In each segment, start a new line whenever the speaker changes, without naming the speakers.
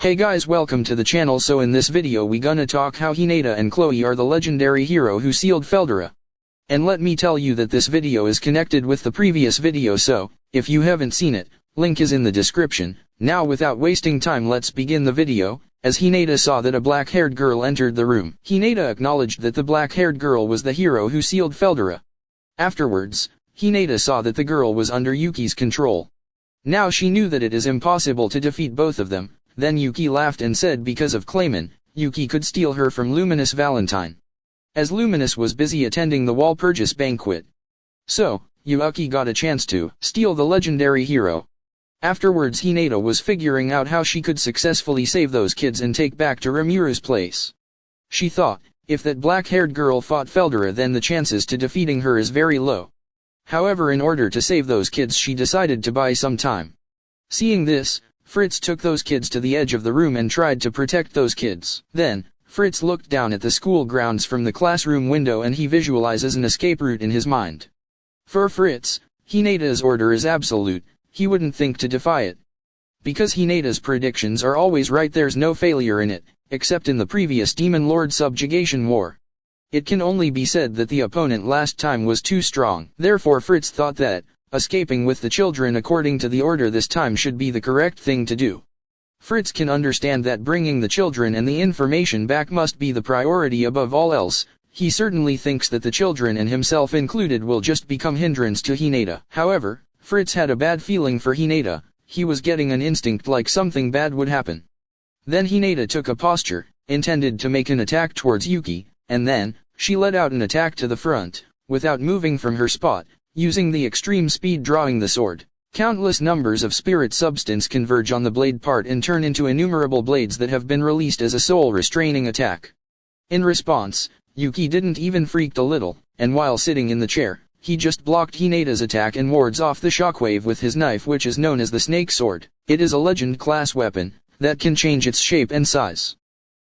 Hey guys, welcome to the channel. So in this video we gonna talk how Hinata and Chloe are the legendary hero who sealed Feldera. And let me tell you that this video is connected with the previous video, so, if you haven't seen it, link is in the description. Now without wasting time, let's begin the video. As Hinata saw that a black-haired girl entered the room, Hinata acknowledged that the black-haired girl was the hero who sealed Feldera. Afterwards, Hinata saw that the girl was under Yuki's control. Now she knew that it is impossible to defeat both of them. Then Yuki laughed and said because of Clayman, Yuki could steal her from Luminous Valentine, as Luminous was busy attending the Walpurgis banquet. So, Yuki got a chance to steal the legendary hero. Afterwards Hinata was figuring out how she could successfully save those kids and take back to Rimuru's place. She thought, if that black-haired girl fought Feldera, then the chances to defeating her is very low. However, in order to save those kids she decided to buy some time. Seeing this, Fritz took those kids to the edge of the room and tried to protect those kids. Then, Fritz looked down at the school grounds from the classroom window and he visualizes an escape route in his mind. For Fritz, Hinata's order is absolute, he wouldn't think to defy it. Because Hinata's predictions are always right, there's no failure in it, except in the previous Demon Lord subjugation war. It can only be said that the opponent last time was too strong. Therefore Fritz thought that escaping with the children according to the order this time should be the correct thing to do. Fritz can understand that bringing the children and the information back must be the priority above all else. He certainly thinks that the children and himself included will just become hindrance to Hinata. However, Fritz had a bad feeling for Hinata. He was getting an instinct like something bad would happen. Then Hinata took a posture, intended to make an attack towards Yuki, and then, she let out an attack to the front, without moving from her spot, using the extreme speed drawing the sword. Countless numbers of spirit substance converge on the blade part and turn into innumerable blades that have been released as a soul restraining attack. In response, Yuki didn't even freak a little, and while sitting in the chair, he just blocked Hinata's attack and wards off the shockwave with his knife, which is known as the snake sword. It is a legend class weapon that can change its shape and size.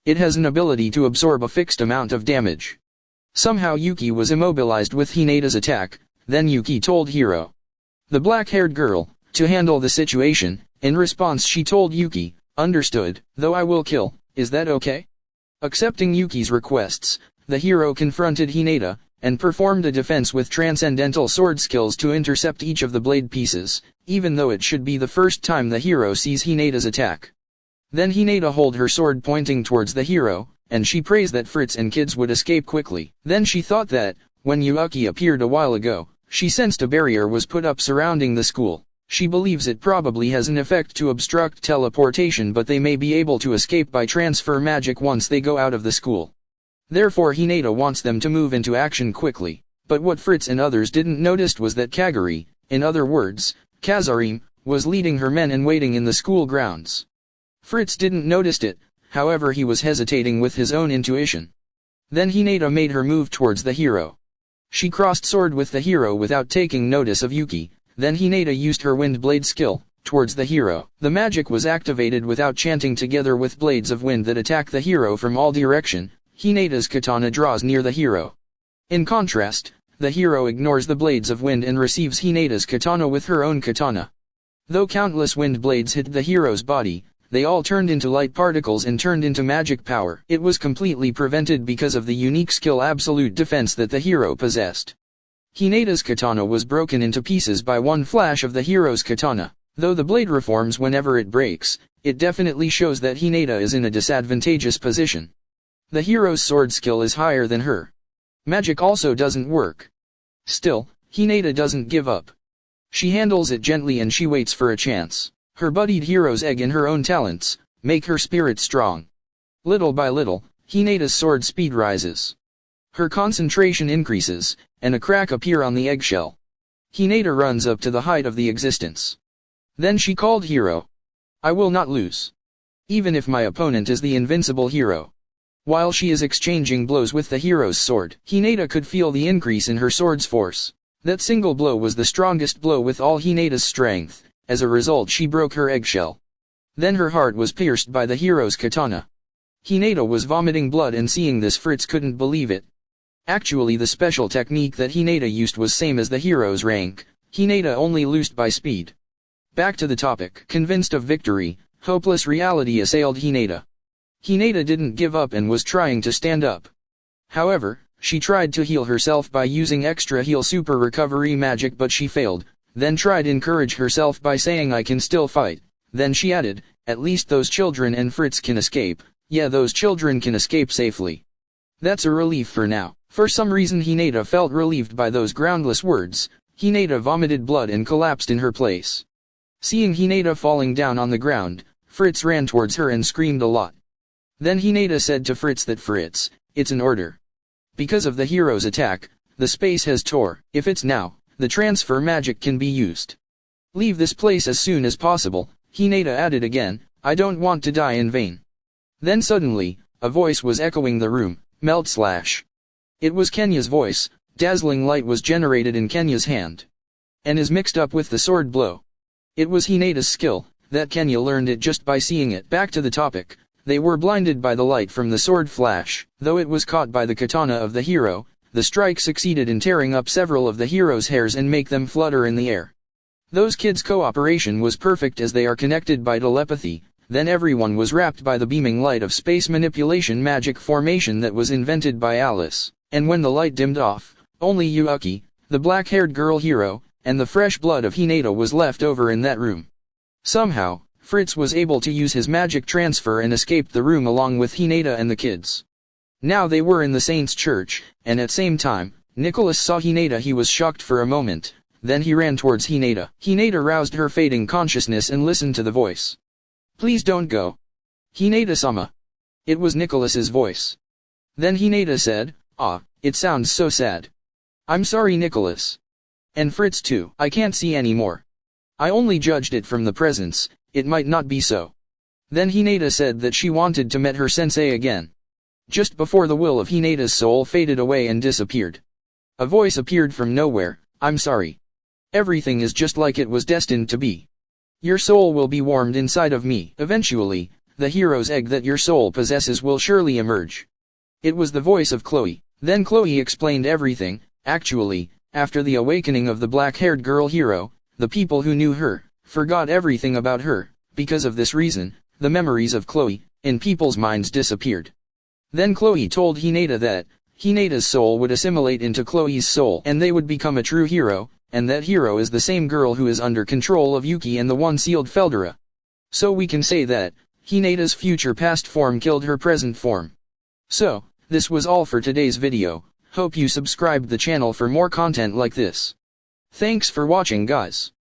It has an ability to absorb a fixed amount of damage. Somehow Yuki was immobilized with Hinata's attack. Then Yuki told Hiro, the black-haired girl, to handle the situation. In response she told Yuki, understood, though I will kill, is that okay? Accepting Yuki's requests, the hero confronted Hinata, and performed a defense with transcendental sword skills to intercept each of the blade pieces, even though it should be the first time the hero sees Hinata's attack. Then Hinata hold her sword pointing towards the hero, and she prays that Fritz and kids would escape quickly. Then she thought that, when Yuki appeared a while ago, she sensed a barrier was put up surrounding the school. She believes it probably has an effect to obstruct teleportation, but they may be able to escape by transfer magic once they go out of the school. Therefore Hinata wants them to move into action quickly. But what Fritz and others didn't notice was that Kagari, in other words, Kazarim, was leading her men and waiting in the school grounds. Fritz didn't notice it, however he was hesitating with his own intuition. Then Hinata made her move towards the hero. She crossed sword with the hero without taking notice of Yuki. Then Hinata used her wind blade skill, towards the hero. The magic was activated without chanting, together with blades of wind that attack the hero from all direction. Hinata's katana draws near the hero. In contrast, the hero ignores the blades of wind and receives Hinata's katana with her own katana. Though countless wind blades hit the hero's body, they all turned into light particles and turned into magic power. It was completely prevented because of the unique skill absolute defense that the hero possessed. Hinata's katana was broken into pieces by one flash of the hero's katana. Though the blade reforms whenever it breaks, it definitely shows that Hinata is in a disadvantageous position. The hero's sword skill is higher than her. Magic also doesn't work. Still, Hinata doesn't give up. She handles it gently and she waits for a chance. Her buddied hero's egg and her own talents make her spirit strong. Little by little, Hinata's sword speed rises. Her concentration increases, and a crack appears on the eggshell. Hinata runs up to the height of the existence. Then she called Hero. I will not lose. Even if my opponent is the invincible hero. While she is exchanging blows with the hero's sword, Hinata could feel the increase in her sword's force. That single blow was the strongest blow with all Hinata's strength. As a result she broke her eggshell. Then her heart was pierced by the hero's katana. Hinata was vomiting blood, and seeing this Fritz couldn't believe it. Actually the special technique that Hinata used was same as the hero's rank. Hinata only lost by speed. Back to the topic. Convinced of victory, Hopeless reality assailed Hinata. Hinata didn't give up and was trying to stand up. However, she tried to heal herself by using extra heal super recovery magic, but she failed, then tried to encourage herself by saying I can still fight. Then she added, at least those children and Fritz can escape. Yeah, those children can escape safely. That's a relief for now. For some reason Hinata felt relieved by those groundless words. Hinata vomited blood and collapsed in her place. Seeing Hinata falling down on the ground, Fritz ran towards her and screamed a lot. Then Hinata said to Fritz that Fritz, it's an order. Because of the hero's attack, the space has tore. If it's now, the transfer magic can be used. Leave this place as soon as possible, Hinata added again, I don't want to die in vain. Then suddenly, a voice was echoing the room, melt slash. It was Kenya's voice. Dazzling light was generated in Kenya's hand. And is mixed up with the sword blow. It was Hinata's skill, that Kenya learned it just by seeing it. Back to the topic. They were blinded by the light from the sword flash. Though it was caught by the katana of the hero, the strike succeeded in tearing up several of the hero's hairs and make them flutter in the air. Those kids' cooperation was perfect as they are connected by telepathy. Then everyone was wrapped by the beaming light of space manipulation magic formation that was invented by Alice. And when the light dimmed off, only Yuki, the black-haired girl hero, and the fresh blood of Hinata was left over in that room. Somehow, Fritz was able to use his magic transfer and escaped the room along with Hinata and the kids. Now they were in the Saint's church, and at same time, Nicholas saw Hinata. He was shocked for a moment, then he ran towards Hinata. Hinata roused her fading consciousness and listened to the voice. Please don't go. Hinata-sama. It was Nicholas's voice. Then Hinata said, ah, it sounds so sad. I'm sorry Nicholas. And Fritz too. I can't see anymore. I only judged it from the presence, it might not be so. Then Hinata said that she wanted to meet her sensei again. Just before the will of Hinata's soul faded away and disappeared. A voice appeared from nowhere, I'm sorry. Everything is just like it was destined to be. Your soul will be warmed inside of me. Eventually, the hero's egg that your soul possesses will surely emerge. It was the voice of Chloe. Then Chloe explained everything. Actually, after the awakening of the black-haired girl hero, the people who knew her, forgot everything about her. Because of this reason, the memories of Chloe, in people's minds disappeared. Then Chloe told Hinata that, Hinata's soul would assimilate into Chloe's soul and they would become a true hero, and that hero is the same girl who is under control of Yuki and the one sealed Feldera. So we can say that, Hinata's future past form killed her present form. So, this was all for today's video. Hope you subscribed the channel for more content like this. Thanks for watching guys.